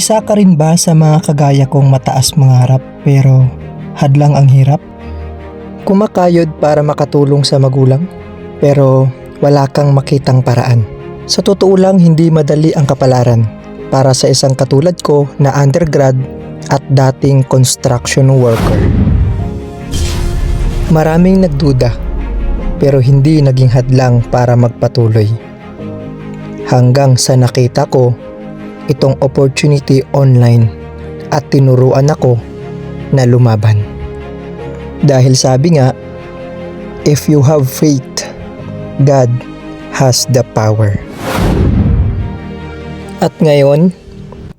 Isa ka rin ba sa mga kagaya kong mataas mangarap pero hadlang ang hirap? Kumakayod para makatulong sa magulang pero wala kang makitang paraan. Sa totoo lang, hindi madali ang kapalaran para sa isang katulad ko na undergrad at dating construction worker. Maraming nagduda pero hindi naging hadlang para magpatuloy. Hanggang sa nakita ko itong opportunity online at tinuruan ako na lumaban. Dahil sabi nga, if you have faith, God has the power. At ngayon,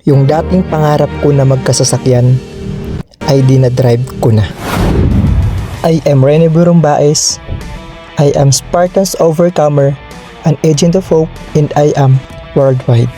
yung dating pangarap ko na magkasasakyan ay dinadrive ko na. I am Rene Burumbaes. I am Spartan's Overcomer, an agent of hope, and I am worldwide.